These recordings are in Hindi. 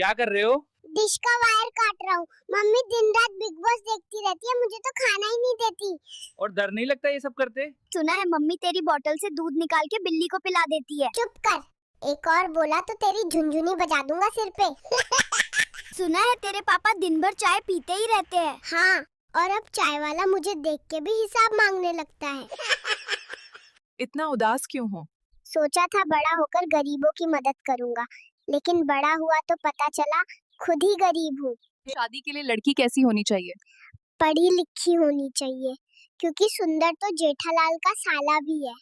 क्या कर रहे हो? डिश का वायर काट रहा हूँ। मम्मी दिन रात बिग बॉस देखती रहती है, मुझे तो खाना ही नहीं देती। और डर नहीं लगता ये सब करते? सुना है मम्मी तेरी बोतल से दूध निकाल के बिल्ली को पिला देती है। चुप कर, एक और बोला तो तेरी झुनझुनी बजा दूंगा सिर पे। सुना है तेरे पापा दिन भर चाय पीते ही रहते हैं। हाँ, और अब चाय वाला मुझे देख के भी हिसाब मांगने लगता है। इतना उदास क्यों हो? सोचा था बड़ा होकर गरीबों की मदद करूंगा, लेकिन बड़ा हुआ तो पता चला खुद ही गरीब हूँ। शादी के लिए लड़की कैसी होनी चाहिए? पढ़ी लिखी होनी चाहिए, क्योंकि सुंदर तो जेठालाल का साला भी है।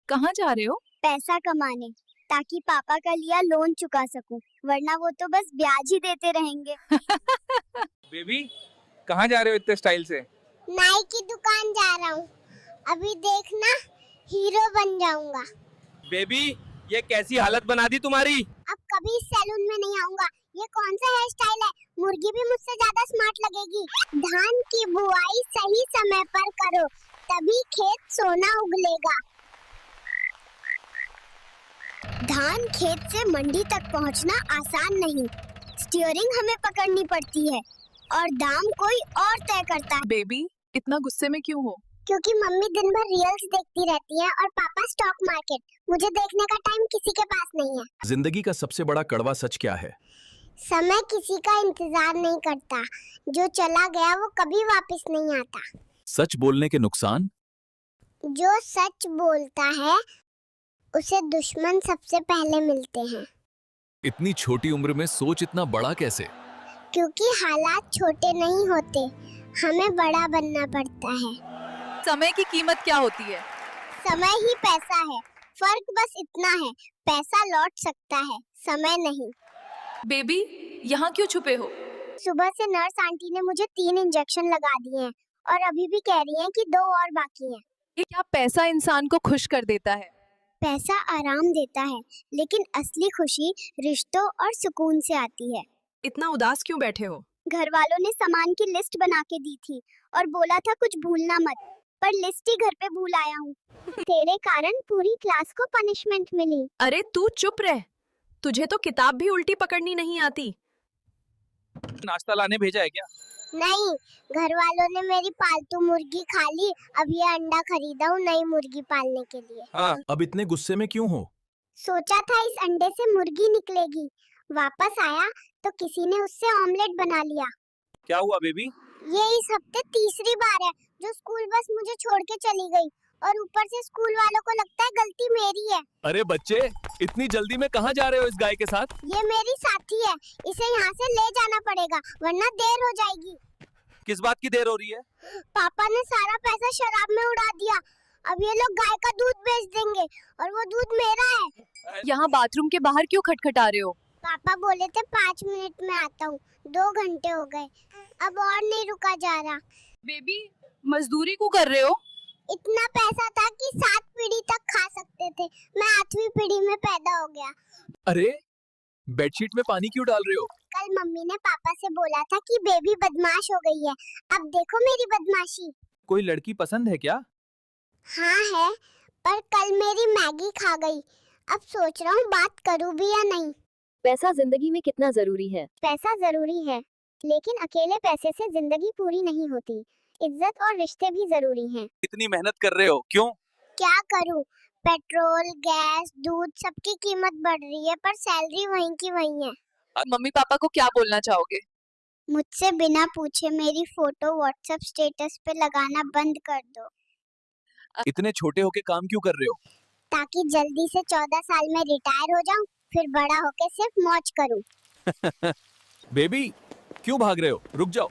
कहाँ जा रहे हो? पैसा कमाने, ताकि पापा का लिया लोन चुका सकूं, वरना वो तो बस ब्याज ही देते रहेंगे। बेबी कहाँ जा रहे हो इतने स्टाइल से? नाई की दुकान जा रहा हूँ, अभी देखना हीरो बन जाऊंगा। बेबी ये कैसी हालत बना दी तुम्हारी? अब कभी इस सैलून में नहीं आऊंगा। ये कौन सा हेयर स्टाइल है? मुर्गी भी मुझसे ज्यादा स्मार्ट लगेगी। धान की बुआई सही समय पर करो, तभी खेत सोना उगलेगा। धान खेत से मंडी तक पहुंचना आसान नहीं, स्टीयरिंग हमें पकड़नी पड़ती है और दाम कोई और तय करता है। बेबी इतना गुस्से में क्यों हो? क्योंकि मम्मी दिन भर रील्स देखती रहती है और पापा स्टॉक मार्केट। मुझे देखने का टाइम किसी के पास नहीं है। जिंदगी का सबसे बड़ा कड़वा सच क्या है? समय किसी का इंतजार नहीं करता, जो चला गया वो कभी वापस नहीं आता। सच बोलने के नुकसान? जो सच बोलता है उसे दुश्मन सबसे पहले मिलते हैं। इतनी छोटी उम्र में सोच इतना बड़ा कैसे? क्योंकि हालात छोटे नहीं होते, हमें बड़ा बनना पड़ता है। समय की कीमत क्या होती है? समय ही पैसा है, फर्क बस इतना है, पैसा लौट सकता है, समय नहीं। बेबी यहाँ क्यों छुपे हो? सुबह से नर्स आंटी ने मुझे 3 इंजेक्शन लगा दिए हैं और अभी भी कह रही हैं कि 2 और बाकी हैं। ये क्या पैसा इंसान को खुश कर देता है? पैसा आराम देता है, लेकिन असली खुशी रिश्तों और सुकून से आती है। इतना उदास क्यों बैठे हो? घर वालों ने सामान की लिस्ट बना के दी थी और बोला था कुछ भूलना मत, पर लिस्ट ही घर पे भूल आया हूँ। तेरे कारण पूरी क्लास को पनिशमेंट मिली। अरे तू चुप रह, तुझे तो किताब भी उल्टी पकड़नी नहीं आती। नाश्ता लाने भेजा है क्या? नहीं, घर वालों ने मेरी पालतू मुर्गी खा ली। अब ये अंडा खरीदा हूँ नई मुर्गी पालने के लिए। हाँ। अब इतने गुस्से में क्यों हो? सोचा था इस अंडे से मुर्गी निकलेगी, वापस आया तो किसी ने उससे ऑमलेट बना लिया। क्या हुआ बेबी? ये इस हफ्ते तीसरी बार है जो स्कूल बस मुझे छोड़ के चली गई, और ऊपर से स्कूल वालों को लगता है गलती मेरी है। अरे बच्चे इतनी जल्दी में कहाँ जा रहे हो इस गाय के साथ? ये मेरी साथी है, इसे यहाँ से ले जाना पड़ेगा वरना देर हो जाएगी। किस बात की देर हो रही है? पापा ने सारा पैसा शराब में उड़ा दिया। अब ये लोग गाय का दूध बेच देंगे और वो दूध मेरा है। यहाँ बाथरूम के बाहर क्यों खटखटा रहे हो? पापा बोले थे 5 मिनट में आता हूँ, 2 घंटे हो गए, अब और नहीं रुका जा रहा। बेबी मजदूरी क्यों कर रहे हो? इतना पैसा था कि 7 पीढ़ी तक खा सकते थे, मैं 8वीं पीढ़ी में पैदा हो गया। अरे बेडशीट में पानी क्यों डाल रहे हो? कल मम्मी ने पापा से बोला था कि बेबी बदमाश हो गई है, अब देखो मेरी बदमाशी। कोई लड़की पसंद है क्या? हाँ है, पर कल मेरी मैगी खा गई। अब सोच रहा हूँ बात करूँ भी या नहीं। पैसा जिंदगी में कितना जरूरी है? पैसा जरूरी है, लेकिन अकेले पैसे से जिंदगी पूरी नहीं होती। इज्जत और रिश्ते भी जरूरी हैं। इतनी मेहनत कर रहे हो क्यों? क्या करूँ, पेट्रोल, गैस, दूध सबकी कीमत बढ़ रही है, पर सैलरी वहीं की वहीं है। मम्मी पापा को क्या बोलना चाहोगे? मुझसे बिना पूछे मेरी फोटो व्हाट्सएप स्टेटस पे लगाना बंद कर दो, इतने छोटे होके काम क्यों कर रहे हो? ताकि जल्दी से 14 साल में रिटायर हो जाऊं, फिर बड़ा होके सिर्फ मौज करूं। बेबी क्यों भाग रहे हो? रुक जाओ।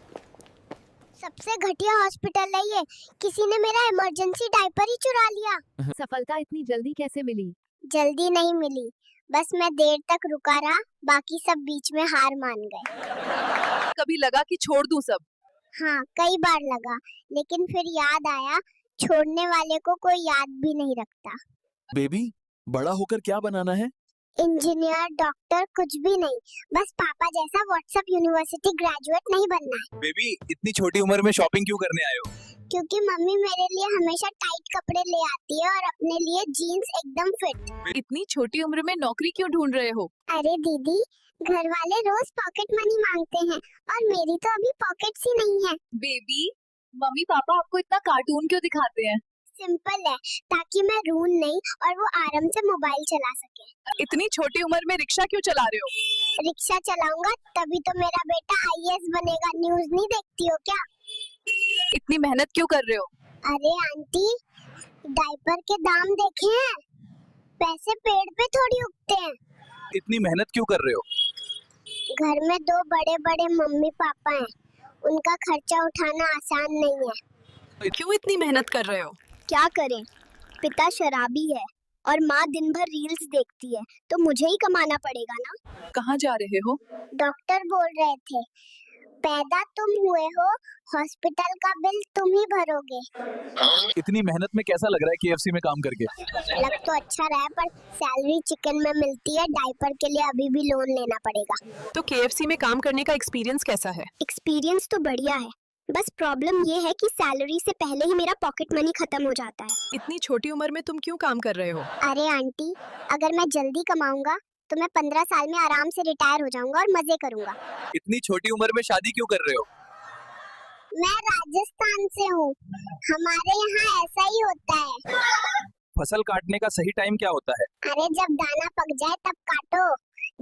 सबसे घटिया हॉस्पिटल है ये, किसी ने मेरा इमरजेंसी डायपर ही चुरा लिया। सफलता इतनी जल्दी कैसे मिली? जल्दी नहीं मिली, बस मैं देर तक रुका रहा, बाकी सब बीच में हार मान गए। कभी लगा कि छोड़ दूं सब? हाँ, कई बार लगा, लेकिन फिर याद आया छोड़ने वाले को कोई याद भी नहीं रखता। बेबी बड़ा होकर क्या बनाना है? इंजीनियर, डॉक्टर, कुछ भी नहीं, बस पापा जैसा व्हाट्सएप यूनिवर्सिटी ग्रेजुएट नहीं बनना है। बेबी इतनी छोटी उम्र में शॉपिंग क्यों करने आए हो? क्योंकि मम्मी मेरे लिए हमेशा टाइट कपड़े ले आती है और अपने लिए जीन्स एकदम फिट। इतनी छोटी उम्र में नौकरी क्यों ढूंढ रहे हो? अरे दीदी, घर वाले रोज पॉकेट मनी मांगते हैं और मेरी तो अभी पॉकेट्स ही नहीं है। बेबी, मम्मी पापा आपको इतना कार्टून क्यों दिखाते हैं? सिंपल है, ताकि मैं रूं नहीं और वो आराम से मोबाइल चला सके। इतनी छोटी उम्र में रिक्शा क्यों चला रहे हो? रिक्शा चलाऊंगा तभी तो मेरा बेटा आईएएस बनेगा। न्यूज़ नहीं देखती हो क्या? इतनी मेहनत क्यों कर रहे हो? अरे आंटी, डायपर के दाम देखे हैं? पैसे पेड़ पे थोड़ी उगते हैं। इतनी मेहनत क्यों कर रहे हो? घर में दो बड़े बड़े मम्मी पापा हैं, उनका खर्चा उठाना आसान नहीं है। क्यों इतनी मेहनत कर रहे हो? क्या करें, पिता शराबी है और माँ दिन भर रील्स देखती है, तो मुझे ही कमाना पड़ेगा ना। कहाँ जा रहे हो? डॉक्टर बोल रहे थे, पैदा तुम हुए हो, हॉस्पिटल का बिल तुम ही भरोगे। इतनी मेहनत में कैसा लग रहा है केएफसी में काम करके? लग तो अच्छा रहा है, पर सैलरी चिकन में मिलती है। डायपर के लिए अभी भी लोन लेना पड़ेगा। तो केएफसी में काम करने का एक्सपीरियंस कैसा है? एक्सपीरियंस तो बढ़िया है, बस प्रॉब्लम ये है कि सैलरी से पहले ही मेरा पॉकेट मनी खत्म हो जाता है। इतनी छोटी उम्र में तुम क्यों काम कर रहे हो? अरे आंटी, अगर मैं जल्दी कमाऊंगा तो मैं 15 साल में आराम से रिटायर हो जाऊंगा और मजे करूंगा। इतनी छोटी उम्र में शादी क्यों कर रहे हो? मैं राजस्थान से हूँ, हमारे यहाँ ऐसा ही होता है। फसल काटने का सही टाइम क्या होता है? अरे जब दाना पक जाए तब काटो।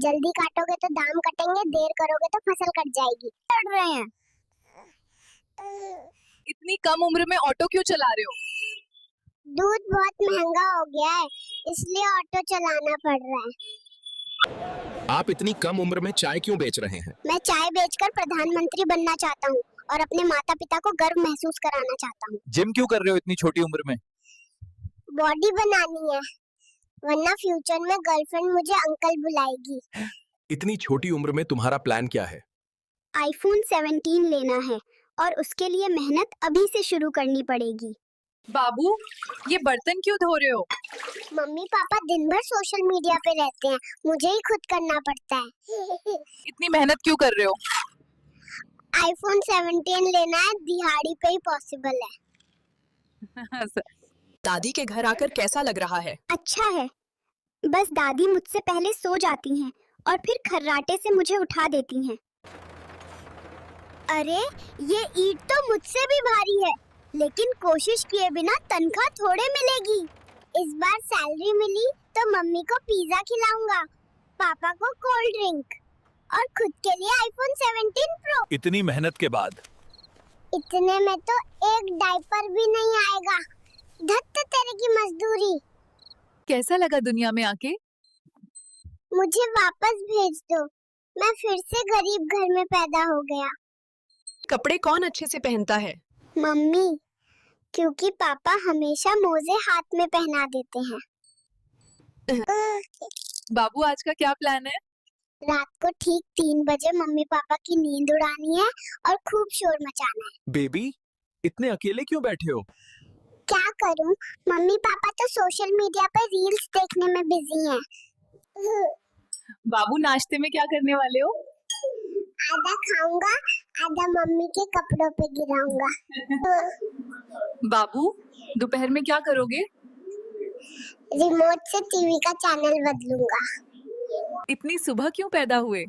जल्दी काटोगे तो दाम कटेंगे, देर करोगे तो फसल कट जाएगी। कर रहे हैं। इतनी कम उम्र में ऑटो क्यों चला रहे हो? दूध बहुत महंगा हो गया है, इसलिए ऑटो चलाना पड़ रहा है। आप इतनी कम उम्र में चाय क्यों बेच रहे हैं? मैं चाय बेचकर प्रधानमंत्री बनना चाहता हूँ और अपने माता पिता को गर्व महसूस कराना चाहता हूँ। जिम क्यों कर रहे हो इतनी छोटी उम्र में? बॉडी बनानी है, वरना फ्यूचर में गर्लफ्रेंड मुझे अंकल बुलाएगी। इतनी छोटी उम्र में तुम्हारा प्लान क्या है? आईफोन 17 लेना है और उसके लिए मेहनत अभी से शुरू करनी पड़ेगी। बाबू, ये बर्तन क्यों धो रहे हो? मम्मी पापा दिन भर सोशल मीडिया पे रहते हैं, मुझे ही खुद करना पड़ता है। इतनी मेहनत क्यों कर रहे हो? आईफोन 17 लेना है, दिहाड़ी पे ही पॉसिबल है। दादी के घर आकर कैसा लग रहा है? अच्छा है, बस दादी मुझसे पहले सो जाती हैं और फिर खर्राटे से मुझे उठा देती हैं। अरे ये ईंट तो मुझसे भी भारी है, लेकिन कोशिश किए बिना तनख्वाह थोड़े मिलेगी। इस बार सैलरी मिली तो मम्मी को पिज्जा खिलाऊंगा, पापा को कोल्ड ड्रिंक और खुद के लिए आईफोन 17 प्रो। इतनी मेहनत के बाद? इतने में तो एक डायपर भी नहीं आएगा। धत्त तेरे की मजदूरी। कैसा लगा दुनिया में आके? मुझे वापस भेज दो, मैं फिर से गरीब घर में पैदा हो गया। कपड़े कौन अच्छे से पहनता है? मम्मी, क्योंकि पापा हमेशा मोजे हाथ में पहना देते हैं। बाबू, आज का क्या प्लान है? रात को ठीक 3 बजे मम्मी पापा की नींद उड़ानी है और खूब शोर मचाना है। बेबी, इतने अकेले क्यों बैठे हो? क्या करूं, मम्मी पापा तो सोशल मीडिया पर रील्स देखने में बिजी हैं। बाबू, नाश्ते में क्या करने वाले हो? आधा खाऊंगा, आधा मम्मी के कपड़ों पे गिराऊंगा। बाबू, दोपहर में क्या करोगे? रिमोट से टीवी का चैनल बदलूंगा। इतनी सुबह क्यों पैदा हुए?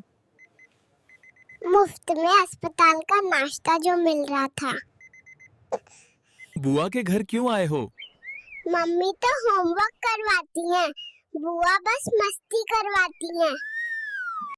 मुफ्त में अस्पताल का नाश्ता जो मिल रहा था। बुआ के घर क्यों आए हो? मम्मी तो होमवर्क करवाती हैं, बुआ बस मस्ती करवाती हैं।